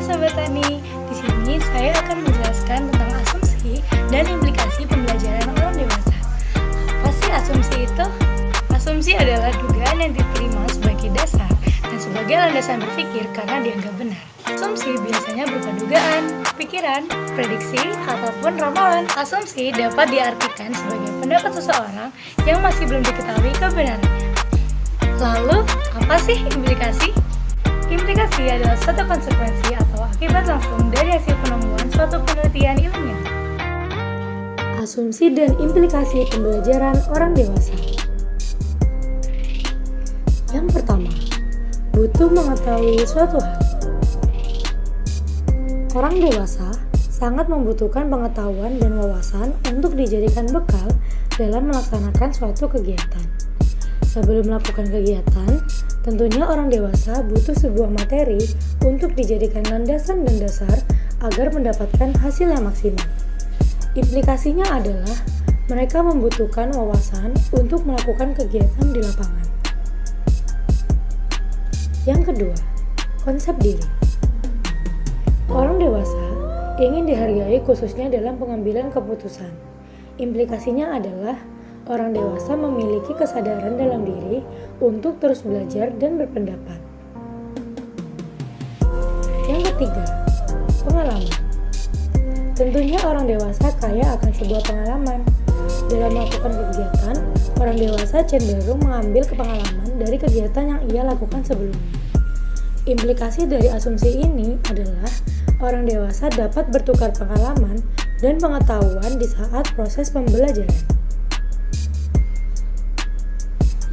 Sobat Tani, di sini saya akan menjelaskan tentang asumsi dan implikasi pembelajaran orang dewasa. Apa sih asumsi itu? Asumsi adalah dugaan yang diterima sebagai dasar dan sebagai landasan berpikir karena dianggap benar. Asumsi biasanya berupa dugaan, pikiran, prediksi, ataupun ramalan. Asumsi dapat diartikan sebagai pendapat seseorang yang masih belum diketahui kebenarannya. Lalu, apa sih implikasi? Implikasi adalah suatu konsekuensi atau akibat langsung dari hasil penemuan suatu penelitian ilmiah. Asumsi dan implikasi pembelajaran orang dewasa. Yang pertama, butuh mengetahui suatu hal. Orang dewasa sangat membutuhkan pengetahuan dan wawasan untuk dijadikan bekal dalam melaksanakan suatu kegiatan. Sebelum melakukan kegiatan, tentunya orang dewasa butuh sebuah materi untuk dijadikan landasan dan dasar agar mendapatkan hasil yang maksimal. Implikasinya adalah mereka membutuhkan wawasan untuk melakukan kegiatan di lapangan. Yang kedua, konsep diri. Orang dewasa ingin dihargai khususnya dalam pengambilan keputusan. Implikasinya adalah orang dewasa memiliki kesadaran dalam diri untuk terus belajar dan berpendapat. Yang ketiga, pengalaman. Tentunya orang dewasa kaya akan sebuah pengalaman. Dalam melakukan kegiatan, orang dewasa cenderung mengambil pengalaman dari kegiatan yang ia lakukan sebelumnya. Implikasi dari asumsi ini adalah orang dewasa dapat bertukar pengalaman dan pengetahuan di saat proses pembelajaran.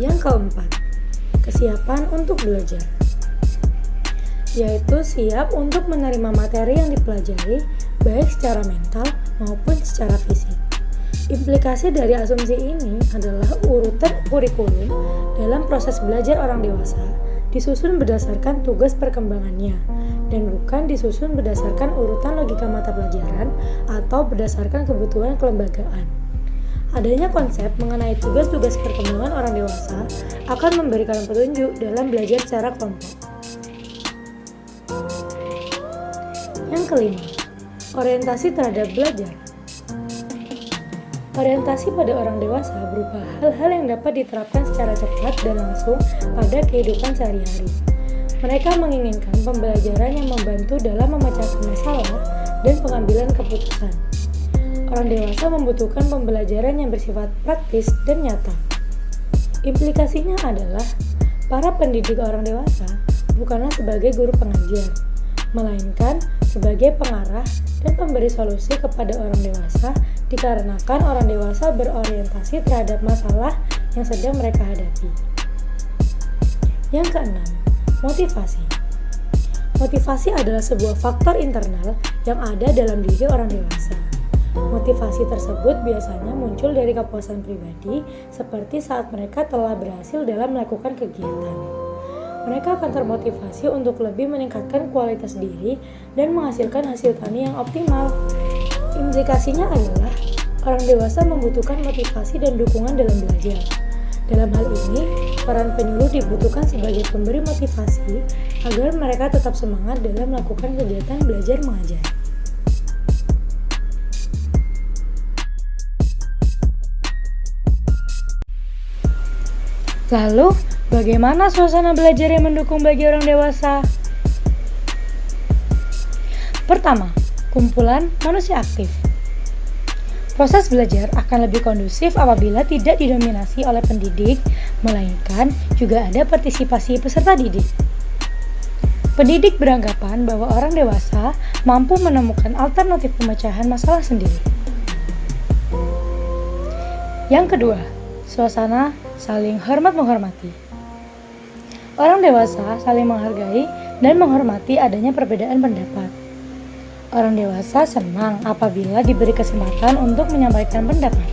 Yang keempat, kesiapan untuk belajar, yaitu siap untuk menerima materi yang dipelajari baik secara mental maupun secara fisik. Implikasi dari asumsi ini adalah urutan kurikulum dalam proses belajar orang dewasa disusun berdasarkan tugas perkembangannya dan bukan disusun berdasarkan urutan logika mata pelajaran atau berdasarkan kebutuhan kelembagaan. Adanya konsep mengenai tugas-tugas perkembangan orang dewasa akan memberikan petunjuk dalam belajar secara kelompok. Yang kelima, orientasi terhadap belajar. Orientasi pada orang dewasa berupa hal-hal yang dapat diterapkan secara cepat dan langsung pada kehidupan sehari-hari. Mereka menginginkan pembelajaran yang membantu dalam memecahkan masalah dan pengambilan keputusan. Orang dewasa membutuhkan pembelajaran yang bersifat praktis dan nyata. Implikasinya adalah para pendidik orang dewasa bukanlah sebagai guru pengajar, melainkan sebagai pengarah dan pemberi solusi kepada orang dewasa dikarenakan orang dewasa berorientasi terhadap masalah yang sedang mereka hadapi. Yang keenam, motivasi. Motivasi adalah sebuah faktor internal yang ada dalam diri orang dewasa. Motivasi tersebut biasanya muncul dari kepuasan pribadi seperti saat mereka telah berhasil dalam melakukan kegiatan. Mereka akan termotivasi untuk lebih meningkatkan kualitas diri dan menghasilkan hasil tani yang optimal. Implikasinya adalah orang dewasa membutuhkan motivasi dan dukungan dalam belajar. Dalam hal ini, peran penyuluh dibutuhkan sebagai pemberi motivasi agar mereka tetap semangat dalam melakukan kegiatan belajar mengajar. Lalu, bagaimana suasana belajar yang mendukung bagi orang dewasa? Pertama, kumpulan manusia aktif. Proses belajar akan lebih kondusif apabila tidak didominasi oleh pendidik, melainkan juga ada partisipasi peserta didik. Pendidik beranggapan bahwa orang dewasa mampu menemukan alternatif pemecahan masalah sendiri. Yang kedua, suasana saling hormat-menghormati. Orang dewasa saling menghargai dan menghormati adanya perbedaan pendapat. Orang dewasa senang apabila diberi kesempatan untuk menyampaikan pendapat.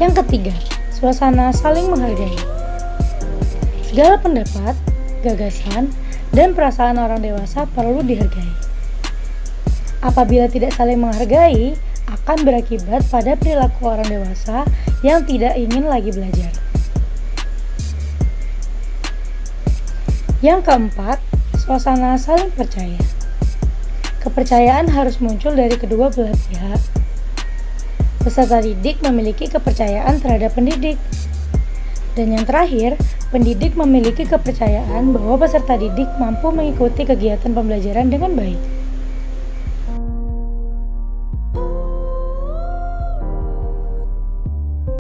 Yang ketiga, suasana saling menghargai. Segala pendapat, gagasan, dan perasaan orang dewasa perlu dihargai. Apabila tidak saling menghargai, akan berakibat pada perilaku orang dewasa yang tidak ingin lagi belajar. Yang keempat, suasana saling percaya. Kepercayaan harus muncul dari kedua belah pihak. Peserta didik memiliki kepercayaan terhadap pendidik. Dan yang terakhir, pendidik memiliki kepercayaan bahwa peserta didik mampu mengikuti kegiatan pembelajaran dengan baik.